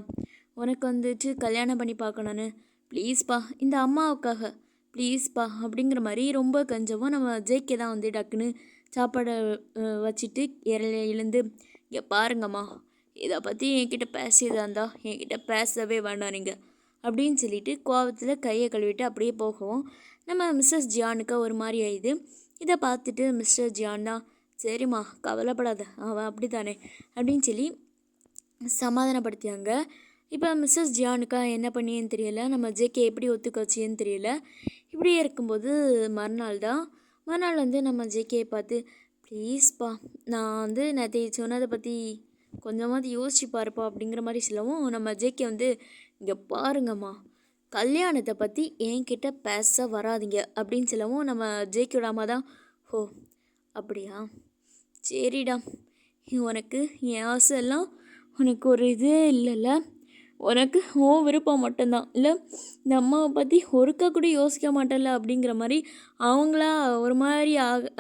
உனக்கு வந்துட்டு கல்யாணம் பண்ணி பார்க்கணுன்னு, ப்ளீஸ்ப்பா இந்த அம்மாவுக்காக ப்ளீஸ்ப்பா அப்படிங்கிற மாதிரி ரொம்ப கஞ்சவும், நம்ம ஜேகே தான் வந்து டக்குன்னு சாப்பாடை வச்சுட்டு எழுந்து, இங்கே பாருங்கம்மா இதை பற்றி என்கிட்ட பேசியதாக இருந்தால் என்கிட்ட பேசவே வேண்டாம் நீங்கள் அப்படின்னு சொல்லிட்டு கோவத்தில் கையை கழுவிட்டு அப்படியே போகவும், நம்ம மிஸ்ஸஸ் ஜியானுக்கு ஒரு மாதிரி ஆயிடுது. இதை பார்த்துட்டு மிஸ்டர் ஜியான் தான், சரிம்மா கவலைப்படாத அவன் அப்படி தானே அப்படின்னு சொல்லி சமாதானப்படுத்தியாங்க. இப்போ மிஸ்ஸஸ் ஜியானுக்கா என்ன பண்ணியேன்னு தெரியல, நம்ம ஜேகே எப்படி ஒத்துக்க வச்சேன்னு தெரியல. இப்படியே இருக்கும்போது மறுநாள் வந்து நம்ம ஜேகேயை பார்த்து, ப்ளீஸ்ப்பா நான் வந்து நேற்று சொன்னதை பற்றி கொஞ்சமாவது யோசிச்சு பாருப்பா அப்படிங்கிற மாதிரி சொல்லவும், நம்ம ஜேகே வந்து, இங்கே பாருங்கம்மா கல்யாணத்தை பற்றி என்கிட்ட பேச வராதிங்க அப்படின்னு சொல்லவும், நம்ம ஜேகேயோட அம்மா தான், ஓ அப்படியா சரிடா, உனக்கு என் ஆசை எல்லாம் உனக்கு ஒரு இதே இல்லைல்ல, உனக்கு விருப்பம் மட்டும்தான் இல்லை, இந்த அம்மாவை பற்றி ஒருக்கா கூட யோசிக்க மாட்டேன்ல அப்படிங்கிற மாதிரி அவங்களா ஒரு மாதிரி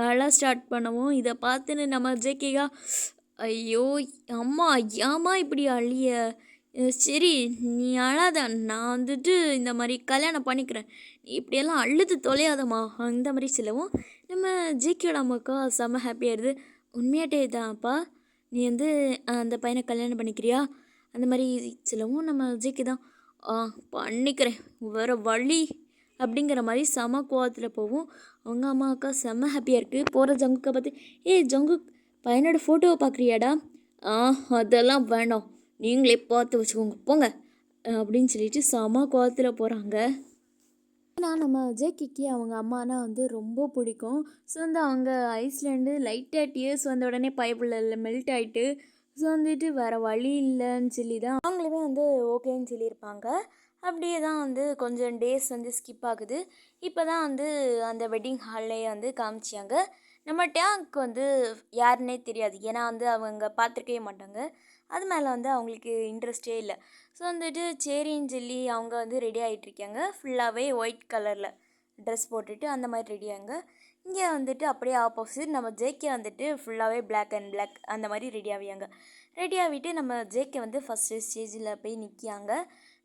அழ ஸ்டார்ட் பண்ணவும், இதை பார்த்துன்னு நம்ம ஜேகேகா, ஐயோ அம்மா ஏம்மா இப்படி அழிய, சரி நீ அழாத, நான் வந்துட்டு இந்த மாதிரி கல்யாணம் பண்ணிக்கிறேன், நீ இப்படியெல்லாம் அழுது தொலையாதம்மா அந்த மாதிரி சொல்லவும், நம்ம ஜேகேயோட அம்மாக்கா செம்ம ஹாப்பியாகிடுது. உண்மையாட்டே தான்ப்பா நீ வந்து அந்த பையனை கல்யாணம் பண்ணிக்கிறியா அந்த மாதிரி சொல்லவும், நம்ம ஜேகே தான் பண்ணிக்கிறேன் வேறு வழி அப்படிங்கிற மாதிரி செம கோவத்தில் போவோம். அவங்க அம்மாக்கா செம்ம ஹாப்பியாக இருக்குது. போகிற ஜங்குக்கை பார்த்து, ஜங்குக் பையனோட ஃபோட்டோவை பார்க்குறியாடா, அதெல்லாம் வேண்டாம் நீங்களே பார்த்து வச்சுக்கோங்க போங்க அப்படின்னு சொல்லிட்டு செம கோவத்தில் போகிறாங்க. ஏன்னா நம்ம ஜேகேக்கு அவங்க அம்மானா வந்து ரொம்ப பிடிக்கும். ஸோ வந்து அவங்க ஐஸ்லேண்டு லைட்டாக டியர்ஸ் வந்த உடனே பைப்பில் மெல்ட் ஆகிட்டு, ஸோ வந்துட்டு வேறு வழி இல்லைன்னு சொல்லி தான் அவங்களுமே வந்து ஓகேன்னு சொல்லியிருப்பாங்க. அப்படியே தான் வந்து கொஞ்சம் டேஸ் வந்து ஸ்கிப் ஆகுது. இப்போ தான் வந்து அந்த வெட்டிங் ஹால்லேயே வந்து காமிச்சாங்க. நம்ம டேங்க்கு வந்து யாருன்னே தெரியாது. ஏன்னா வந்து அவங்க பார்த்துருக்கவே மாட்டாங்க. அது மேலே வந்து அவங்களுக்கு இன்ட்ரெஸ்ட்டே இல்லை. ஸோ வந்துட்டு சரின்னு சொல்லி அவங்க வந்து ரெடி ஆகிட்டுருக்காங்க. ஃபுல்லாகவே ஒயிட் கலரில் ட்ரெஸ் போட்டுட்டு அந்த மாதிரி ரெடியாங்க. இங்கே வந்துட்டு அப்படியே ஆப்போசிட் நம்ம ஜேகே வந்துட்டு ஃபுல்லாகவே பிளாக் அண்ட் பிளாக் அந்த மாதிரி ரெடி ஆவியாங்க. ரெடி ஆகிட்டு நம்ம ஜேகே வந்து ஃபஸ்ட்டு ஸ்டேஜில் போய் நிற்கியாங்க.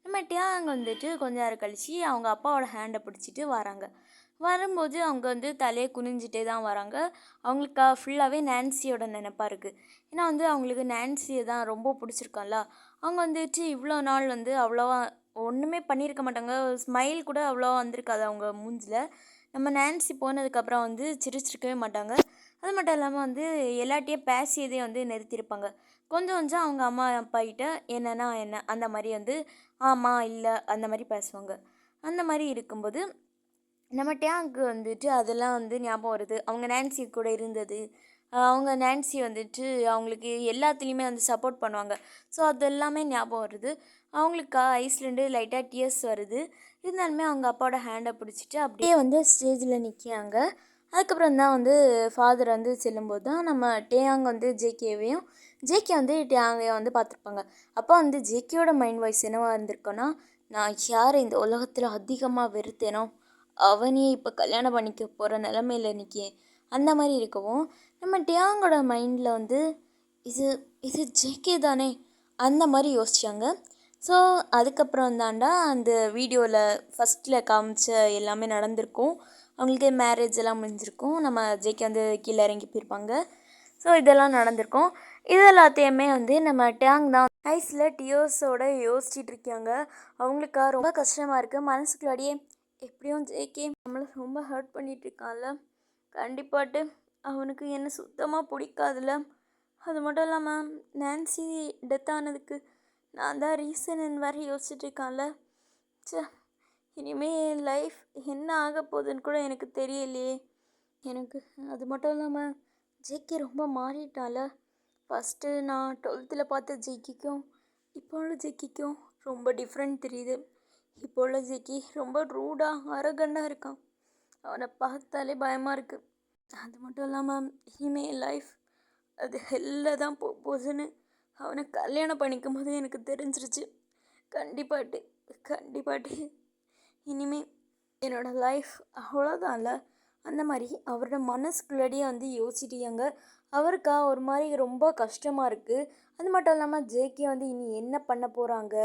நம்ம டேங் வந்துட்டு கொஞ்ச நேரம் கழித்து அவங்க அப்பாவோட ஹேண்டை பிடிச்சிட்டு வராங்க. வரும்போது அவங்க வந்து தலையை குனிஞ்சிட்டே தான் வராங்க. அவங்களுக்கு ஃபுல்லாகவே நான்சியோட நினப்பாக இருக்குது. ஏன்னா வந்து அவங்களுக்கு நான்சியை தான் ரொம்ப பிடிச்சிருக்கான்ல. அவங்க வந்துட்டு இவ்வளோ நாள் வந்து அவ்வளோவா ஒன்றுமே பண்ணியிருக்க மாட்டாங்க. ஸ்மைல் கூட அவ்வளோவா வந்திருக்காது அவங்க மூஞ்சில். நம்ம நான்சி போனதுக்கப்புறம் வந்து சிரிச்சிருக்கவே மாட்டாங்க. அது மட்டும் இல்லாமல் வந்து எல்லாட்டையும் பேசியதே வந்து நிறுத்தியிருப்பாங்க. கொஞ்சம் கொஞ்சம் அவங்க அம்மா அப்பா கிட்ட என்னன்னா என்ன அந்த மாதிரி வந்து ஆமாம் இல்லை அந்த மாதிரி பேசுவாங்க. அந்த மாதிரி இருக்கும்போது நம்ம டேங்க்கு வந்துட்டு அதெல்லாம் வந்து ஞாபகம் வருது. அவங்க நான்சி கூட இருந்தது. அவங்க நான்சி வந்துட்டு அவங்களுக்கு எல்லாத்துலேயுமே வந்து சப்போர்ட் பண்ணுவாங்க. ஸோ அது எல்லாமே ஞாபகம் வருது. அவங்களுக்கு ஐஸ்லேருந்து லைட்டாக டியர்ஸ் வருது. இருந்தாலுமே அவங்க அப்பாவோட ஹேண்டை பிடிச்சிட்டு அப்படியே வந்து ஸ்டேஜில் நிற்காங்க. அதுக்கப்புறம் தான் வந்து ஃபாதர் வந்து செல்லும்போது தான் நம்ம டேயாங் வந்து ஜேகேவையும் ஜேகே வந்து டேயாங்கையும் வந்து பார்த்துருப்பாங்க. அப்போ வந்து ஜேகேயோட மைண்ட் வாய்ஸ் என்னவாக இருந்திருக்கோன்னா, நான் யாரை இந்த உலகத்தில் அதிகமாக வெறுத்தேனோ அவனையே இப்போ கல்யாணம் பண்ணிக்க போகிற நிலமையில நிற்கேன் அந்த மாதிரி இருக்கவும், நம்ம டேயாங்கோட மைண்டில் வந்து இது இது ஜேகே தானே அந்த மாதிரி யோசிச்சாங்க. ஸோ அதுக்கப்புறம் தாண்டா அந்த வீடியோவில் ஃபஸ்ட்டில் காமிச்ச எல்லாமே நடந்திருக்கும். அவங்களுக்கு மேரேஜ் எல்லாம் முடிஞ்சிருக்கும். நம்ம ஜேகே வந்து கீழே இறங்கி போயிருப்பாங்க. ஸோ இதெல்லாம் நடந்திருக்கும். இது எல்லாத்தையுமே வந்து நம்ம டேங் தான் ஐஸில் டியோஸோட யோசிச்சுட்டு இருக்காங்க. அவங்களுக்கா ரொம்ப கஷ்டமாக இருக்குது. மனசுக்குள்ளாடியே எப்படியும் ஜேகே நம்மளை ரொம்ப ஹர்ட் பண்ணிகிட்ருக்கான்ல, கண்டிப்பாட்டு அவனுக்கு என்ன சுத்தமாக பிடிக்காதுல்ல. அது மட்டும் இல்லாமல் நான்சி டெத் ஆனதுக்கு நான் தான் ரீசன் வேறு யோசிச்சுட்ருக்கான்ல. சே, இனிமேல் என் லைஃப் என்ன ஆக போகுதுன்னு கூட எனக்கு தெரியலையே எனக்கு. அது மட்டும் இல்லாமல் ஜேகே ரொம்ப மாறிட்டால. ஃபஸ்ட்டு நான் 12th பார்த்த ஜேகேக்கும் இப்போ உள்ள ஜேகேக்கும் ரொம்ப டிஃப்ரெண்ட் தெரியுது. இப்போ உள்ள ஜேகே ரொம்ப ரூடாக அரகண்டாக இருக்கான். அவனை பார்த்தாலே பயமாக இருக்குது. அது மட்டும் இல்லாமல் இனிமேல் லைஃப் அது ஹெல்லில் தான் போகுதுன்னு அவனை கல்யாணம் பண்ணிக்கும் போது எனக்கு தெரிஞ்சிருச்சு. கண்டிப்பாட்டு இனிமே என்னோடய லைஃப் அவ்வளோதான்ல. அந்த மாதிரி அவரோட மனசுக்குள்ளாடியே வந்து யோசிச்சிட்டியாங்க. அவருக்கா ஒரு மாதிரி ரொம்ப கஷ்டமாக இருக்குது. அது மட்டும் இல்லாமல் ஜேகே வந்து இனி என்ன பண்ண போகிறாங்க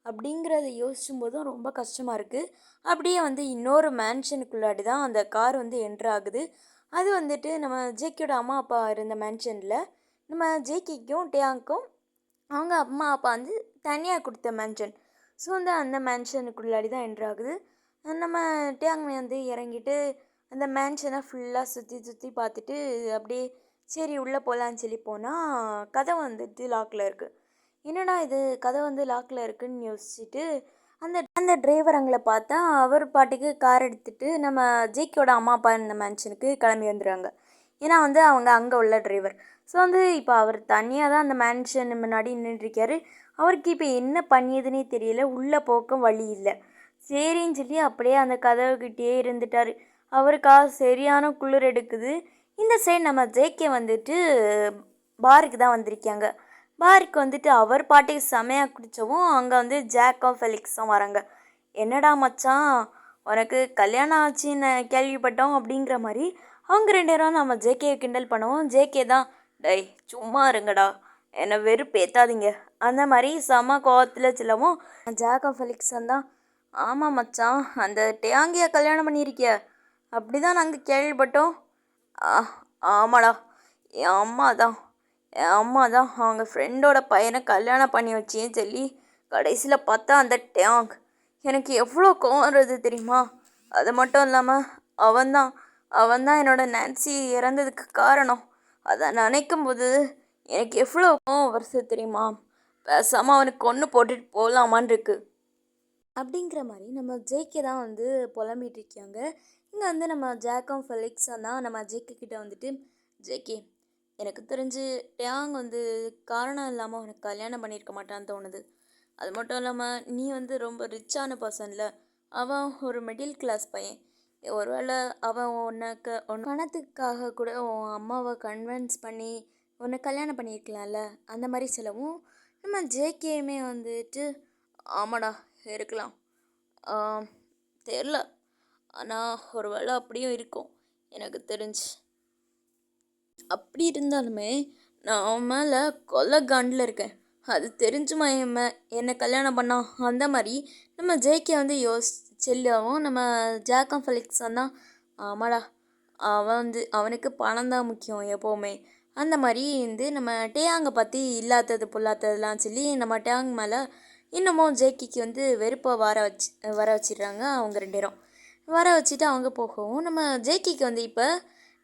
அப்படிங்கிறத யோசிச்சும் போதும் ரொம்ப கஷ்டமாக இருக்குது. அப்படியே வந்து இன்னொரு மேன்ஷனுக்குள்ளாடி தான் அந்த கார் வந்து என்ட்ரு ஆகுது. அது வந்துட்டு நம்ம ஜேகேயோட அம்மா அப்பா இருந்த மேன்ஷனில் நம்ம ஜேகேக்கும் டேயாங்க்கும் அவங்க அம்மா அப்பா வந்து தனியாக கொடுத்த மேன்ஷன். ஸோ வந்து அந்த மேன்ஷனுக்குள்ளாடி தான் என்ட்ரு ஆகுது. நம்ம டேயாங் வந்து இறங்கிட்டு அந்த மேன்ஷனை ஃபுல்லாக சுற்றி பார்த்துட்டு அப்படியே சரி உள்ளே போகலான்னு சொல்லி போனால் கதவு வந்துட்டு லாக்கில் இருக்குது. என்னடா இது கதவு வந்து லாக்கில் இருக்குதுன்னு யோசிச்சுட்டு அந்த அந்த டிரைவர் பார்த்தா அவர் பாட்டுக்கு கார் எடுத்துகிட்டு நம்ம ஜேகேயோட அம்மா அப்பா இந்த மேன்ஷனுக்கு கிளம்பி வந்துடுறாங்க. ஏன்னா வந்து அவங்க அங்கே உள்ள டிரைவர். ஸோ வந்து இப்போ அவர் தனியாக தான் அந்த மேன்ஷன் முன்னாடி நின்றுருக்காரு. அவருக்கு இப்போ என்ன பண்ணியதுன்னே தெரியல. உள்ளே போக்க வழி இல்லை. சரின்னு சொல்லி அப்படியே அந்த கதவுக்கிட்டே இருந்துட்டார். அவருக்காக சரியான குளிர் எடுக்குது. இந்த சைடு நம்ம ஜேகே வந்துட்டு பாருக்கு தான் வந்திருக்காங்க. பாருக்கு வந்துட்டு அவர் பாட்டுக்கு செமையாக குடித்தவும் அங்கே வந்து ஜாக்கும் ஃபெலிக்ஸும் வராங்க. என்னடா மச்சான் உனக்கு கல்யாணம் ஆச்சுன்னு கேள்விப்பட்டோம் அப்படிங்கிற மாதிரி அவங்க 2 பேரும் நம்ம ஜேகே கிண்டல் பண்ணுவோம். ஜேகே தான் டேய் சும்மா இருங்கடா என்னை வெறுப்பேத்தாதீங்க அந்த மாதிரி செம கோவத்தில் சொல்லவும் ஜாக்கும் ஃபெலிக்ஸும் தான் ஆமாம் மச்சான் அந்த டேயாங்கியை கல்யாணம் பண்ணியிருக்கிய அப்படி தான் நாங்கள் கேள்விப்பட்டோம். ஆமாடா என் அம்மா தான் அவங்க ஃப்ரெண்டோட பையனை கல்யாணம் பண்ணி வச்சேன்னு சொல்லி கடைசியில் பார்த்தா அந்த டேங் எனக்கு எவ்வளோ கோவம் வருது தெரியுமா. அது மட்டும் இல்லாமல் அவன்தான் என்னோட நான்சி இறந்ததுக்கு காரணம். அதை நினைக்கும் போது எனக்கு எவ்வளோ கோவம் வருது தெரியுமா. பேசாமல் அவனுக்கு கொன்று போட்டுட்டு போகலாமான் இருக்கு அப்படிங்கிற மாதிரி நம்ம ஜேகே தான் வந்து புலம்பிகிட்டு இருக்காங்க. இங்கே வந்து நம்ம ஜாக்கும் ஃபெலிக்ஸும் தான் நம்ம ஜேகே கிட்டே வந்துட்டு ஜேகே எனக்கு தெரிஞ்சு டேயாங் வந்து காரணம் இல்லாமல் அவனுக்கு கல்யாணம் பண்ணியிருக்க மாட்டான்னு தோணுது. அது மட்டும் இல்லாமல் நீ வந்து ரொம்ப ரிச்சான பர்சனில் அவன் ஒரு மிடில் கிளாஸ் பையன். ஒருவேளை அவன் உன் பணத்துக்காக கூட உன் அம்மாவை கன்வின்ஸ் பண்ணி உன்னை கல்யாணம் பண்ணியிருக்கலாம்ல. அந்த மாதிரி சொல்லவும் நம்ம ஜேகேயுமே வந்துட்டு ஆமாடா இருக்கலாம். தெரில. ஆனால் ஒரு வேளை அப்படியும் இருக்கும் எனக்கு தெரிஞ்சு. அப்படி இருந்தாலுமே நான் அவன் மேலே கொலை காண்டில் இருக்கேன். அது தெரிஞ்சுமா என்னை கல்யாணம் பண்ணான். அந்த மாதிரி நம்ம ஜேகே வந்து செல்லாவும் நம்ம ஜாக்கம் ஃபெலிக்ஸ் தான் ஆமாடா அவன் வந்து அவனுக்கு பணம் தான் முக்கியம் எப்போவுமே. அந்த மாதிரி வந்து நம்ம டேயாங்கை பற்றி இல்லாதது பொல்லாததுலாம் சொல்லி நம்ம டேயாங் மேலே இன்னமும் ஜேகேக்கு வந்து வெறுப்பை வர வச்சிடுறாங்க அவங்க 2 பேரும். வர வச்சுட்டு அவங்க போகவும் நம்ம ஜேகேக்கு வந்து இப்போ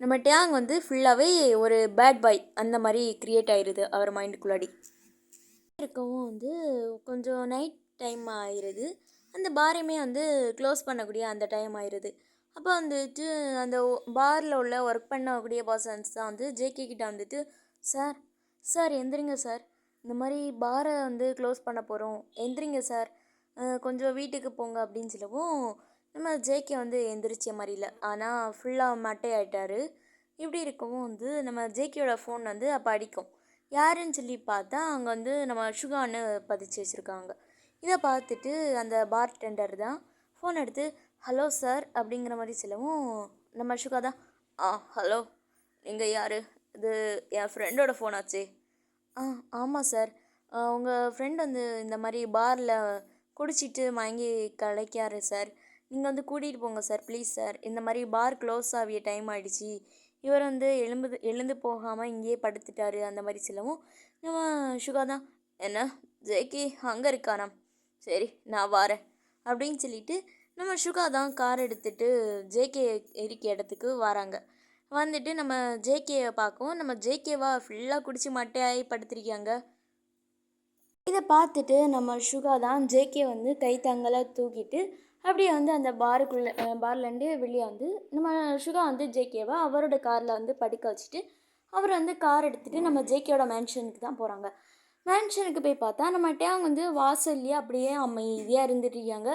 நம்ம டேயாங் வந்து ஃபுல்லாகவே ஒரு பேட் பாய் அந்த மாதிரி க்ரியேட் ஆயிடுது அவர் மைண்டுக்குள்ளாடி. இருக்கவும் வந்து கொஞ்சம் நைட் டைம் ஆயிடுது. அந்த பாரையுமே வந்து க்ளோஸ் பண்ணக்கூடிய அந்த டைம் ஆயிடுது. அப்போ வந்துட்டு அந்த பாரில் உள்ள ஒர்க் பண்ணக்கூடிய பர்சன்ஸ் தான் வந்து ஜேகே கிட்ட வந்துட்டு சார் சார் எந்திரிங்க சார், இந்த மாதிரி பாரை வந்து க்ளோஸ் பண்ண போகிறோம், எந்திரிங்க சார், கொஞ்சம் வீட்டுக்கு போங்க அப்படின்னு சொல்லவும் நம்ம ஜேகே வந்து எந்திரிச்ச மாதிரி இல்லை. ஆனால் ஃபுல்லாக மட்டையாயிட்டார். இப்படி இருக்கவும் வந்து நம்ம ஜேகேயோட ஃபோன் வந்து அப்போ அடிக்கும். யாருன்னு சொல்லி பார்த்தா அங்கே வந்து நம்ம சுகான்னு பதிச்சு வச்சுருக்காங்க. இதை பார்த்துட்டு அந்த பார் டெண்டர் தான் ஃபோன் எடுத்து ஹலோ சார் அப்படிங்கிற மாதிரி சொல்லவும் நம்ம சுகா தான் ஹலோ நீங்கள் யார், இது என் ஃப்ரெண்டோட ஃபோன் ஆச்சே. ஆமாம் சார், உங்கள் ஃப்ரெண்ட் வந்து இந்த மாதிரி பாரில் குடிச்சிட்டு மயங்கி கலைக்காரு சார், நீங்கள் வந்து கூட்டிகிட்டு போங்க சார் ப்ளீஸ் சார், இந்த மாதிரி பார் க்ளோஸ் ஆகிய டைம் ஆகிடுச்சி, இவர் வந்து எழுந்து போகாமல் இங்கேயே படுத்துட்டாரு அந்த மாதிரி சொல்லவும் நம்ம சுகா தான் என்ன ஜேகே அங்கே இருக்காராம், சரி நான் வரேன் அப்படின்னு சொல்லிட்டு நம்ம சுகா தான் கார் எடுத்துகிட்டு ஜேகே இருக்க இடத்துக்கு வராங்க. வந்துட்டு நம்ம ஜேகேவை பார்க்கவும் நம்ம ஜேகேவா ஃபுல்லாக குடிச்சு மட்டையாகி படுத்திருக்காங்க. இதை பார்த்துட்டு நம்ம சுகா தான் ஜேகே வந்து கைத்தங்கலாக தூக்கிட்டு அப்படியே வந்து அந்த பார்லேருந்து வெளியே வந்து நம்ம சுகா வந்து ஜேகேவை அவரோட காரில் வந்து படுக்க வச்சுட்டு அவர் வந்து கார் எடுத்துகிட்டு நம்ம ஜேகேயோட மேன்ஷனுக்கு தான் போகிறாங்க. மேன்ஷனுக்கு போய் பார்த்தா நம்ம டேங் வந்து வாசல்லையே அப்படியே அமைதியாக இருந்துட்டுருக்காங்க.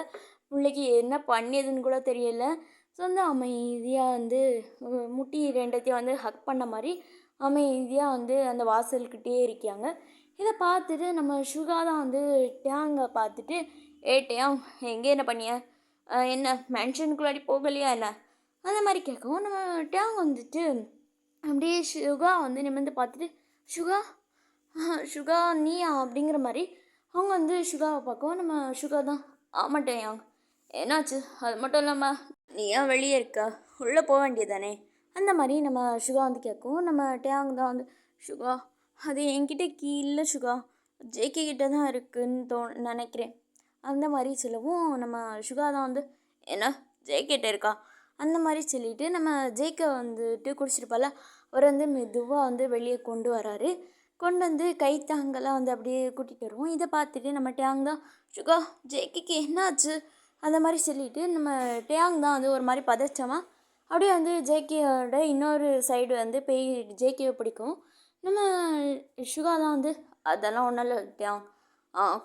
பிள்ளைக்கு என்ன பண்ணியதுன்னு கூட தெரியல. ஸோ வந்து அமைதியாக வந்து முட்டி 2த்தையும் வந்து ஹக் பண்ண மாதிரி அமைதியாக வந்து அந்த வாசல்கிட்டே இருக்காங்க. இதை பார்த்துட்டு நம்ம சுகா தான் வந்து டேங்கை பார்த்துட்டு டேங் எங்கே என்ன பண்ணிய, என்ன மென்ஷனுக்குள்ளாடி போகலையா என்ன அந்த மாதிரி கேட்கவும் நம்ம டேங் வந்துட்டு அப்படியே சுகா வந்து நிமிர்ந்து பார்த்துட்டு சுகா சுகா நீயா அப்படிங்கிற மாதிரி அவங்க வந்து சுகாவை பார்க்கவும் நம்ம சுகா தான் ஆமாட்டேன் என்னாச்சு, அது மட்டும் இல்லாமல் நீ ஏன் வெளியே இருக்க, உள்ளே போக வேண்டியதானே அந்த மாதிரி நம்ம சுகா வந்து கேட்கவும் நம்ம டேங் தான் வந்து சுகா அது என்கிட்ட கீ இல்லை சுகா, ஜேகே கிட்ட தான் இருக்குன்னு நினைக்கிறேன் அந்த மாதிரி சொல்லவும் நம்ம சுகா தான் வந்து என்ன ஜேகேட்ட இருக்கா அந்த மாதிரி சொல்லிவிட்டு நம்ம ஜேகே வந்துட்டு குடிச்சிருப்பால அவர் வந்து மெதுவாக வந்து வெளியே கொண்டு வராரு. கொண்டு வந்து கைத்தாங்கெல்லாம் வந்து அப்படியே கூட்டிகிட்டு வருவோம். இதை பார்த்துட்டு நம்ம டேங் தான் சுகா ஜேகேக்கு என்னாச்சு அந்த மாதிரி சொல்லிவிட்டு நம்ம டேங் தான் வந்து ஒரு மாதிரி பதச்சமாக அப்படியே வந்து ஜேகேயோட இன்னொரு சைடு வந்து போய் ஜேகேவை பிடிக்கும். நம்ம சுகா தான் வந்து அதெல்லாம் ஒன்றும் இல்லை டேங்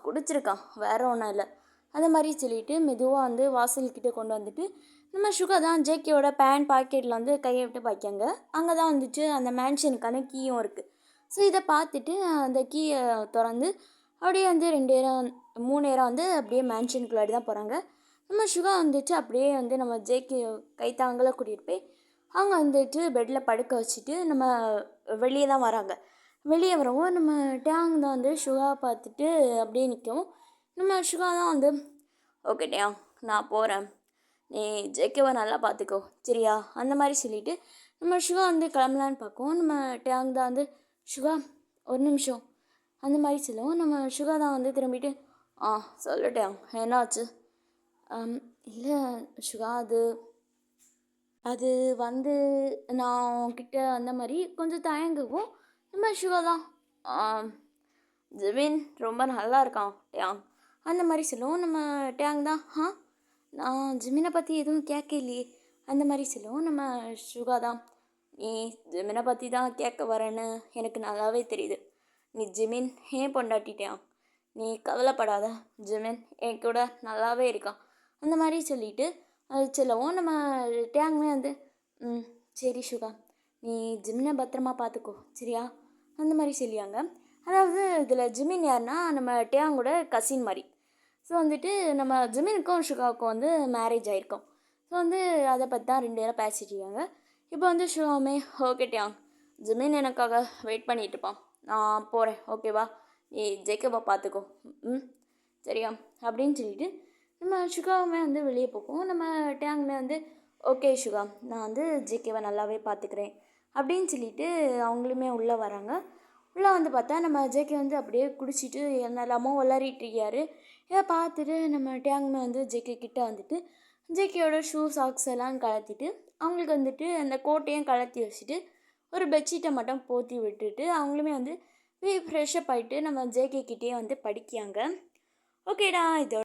குடிச்சிருக்கான் வேறு ஒன்றும் இல்லை அந்த மாதிரி சொல்லிவிட்டு மெதுவாக வந்து வாசல்கிட்ட கொண்டு வந்துட்டு நம்ம சுகா தான் ஜேகேயோட பேண்ட் பாக்கெட்டில் வந்து கையை விட்டு பாய்க்காங்க. அங்கே தான் வந்துட்டு அந்த மேன்ஷனுக்கான கீயும் இருக்குது. ஸோ இதை பார்த்துட்டு அந்த கீயை திறந்து அப்படியே வந்து 2 நேரம் 3 நேரம் வந்து அப்படியே மேன்ஷனுக்குள்ளாடி தான் போகிறாங்க. நம்ம சுகா வந்துட்டு அப்படியே வந்து நம்ம ஜேகே கைத்தாங்கல கூட்டிகிட்டு போய் அவங்க வந்துட்டு பெட்டில் படுக்க வச்சுட்டு நம்ம வெளியே தான் வராங்க. வெளியே வரவும் நம்ம டேங் தான் வந்து சுகா பார்த்துட்டு அப்படியே நிற்கவும் நம்ம சுகா தான் வந்து ஓகே டேங் நான் போகிறேன், நீ ஜேகேவை நல்லா பார்த்துக்கோ சரியா அந்த மாதிரி சொல்லிவிட்டு நம்ம சுகா வந்து கிளம்பலான்னு பார்க்கவும் நம்ம டேங் தான் வந்து சுகா ஒரு நிமிஷம் அந்த மாதிரி சொல்லுவோம். நம்ம சுகா தான் வந்து திரும்பிட்டு சொல்லிட்டேன் என்னாச்சு, இல்லை சுகா அது வந்து நான் உன்கிட்ட அந்த மாதிரி கொஞ்சம் தயங்குவோம். நம்ம சுகா தான் ஜிமின் ரொம்ப நல்லா இருக்கான் டேங் அந்த மாதிரி சொல்லுவோம். நம்ம டேங் தான் நான் ஜிமினை பற்றி எதுவும் கேட்கலையே அந்த மாதிரி சொல்லுவோம். நம்ம சுகா தான் நீ ஜிமினை பற்றி தான் கேட்க வரேன்னு எனக்கு நல்லாவே தெரியுது, நீ ஜிமின் ஏன் பொண்டாட்டிட்டேன், நீ கவலைப்படாத, ஜிமின் என் கூட நல்லாவே இருக்கான் அந்த மாதிரி சொல்லிவிட்டு அது சொல்லவும் நம்ம டேங்குமே வந்து ம் சரி சுகா, நீ ஜிம்னை பத்திரமா பார்த்துக்கோ சரியா, அந்த மாதிரி சொல்லியாங்க. அதாவது இதில் ஜிமின் யாருன்னா நம்ம டேங்கோட கசின் மாதிரி. ஸோ வந்துட்டு நம்ம ஜிமினுக்கும் சுகாவுக்கும் வந்து மேரேஜ் ஆகிருக்கோம். ஸோ வந்து அதை பற்றி தான் 2 பேரும் பேசிட்டு இருக்காங்க. இப்போ வந்து சுகாவுமே ஓகே டேங், ஜிமின் எனக்காக வெயிட் பண்ணிட்டு இருப்பான், நான் போகிறேன் ஓகேவா, நீ ஜேக்கபை பார்த்துக்கோ ம் சரியா அப்படின்னு சொல்லிட்டு நம்ம சுகாவுமே வந்து வெளியே போகும். நம்ம டேங்குமே வந்து ஓகே சுகா, நான் வந்து ஜேகேவை நல்லாவே பார்த்துக்கிறேன் அப்படின்னு சொல்லிட்டு அவங்களுமே உள்ளே வராங்க. உள்ளே வந்து பார்த்தா நம்ம ஜேகே வந்து அப்படியே குடிச்சிட்டு என்னெல்லாமோ விளாடிட்டு இருக்காரு. இதை பார்த்துட்டு நம்ம டேங்குமே வந்து ஜேகே கிட்டே வந்துட்டு ஜேகேயோட ஷூ சாக்ஸ் எல்லாம் கலத்திட்டு அவங்களுக்கு வந்துட்டு அந்த கோட்டையும் கலத்தி வச்சுட்டு ஒரு பெட்ஷீட்டை மட்டும் போற்றி விட்டுட்டு அவங்களுமே வந்து ஃப்ரெஷ்ஷப் ஆகிட்டு நம்ம ஜேகே கிட்டேயே வந்து படிக்காங்க. ஓகேடா, இதோட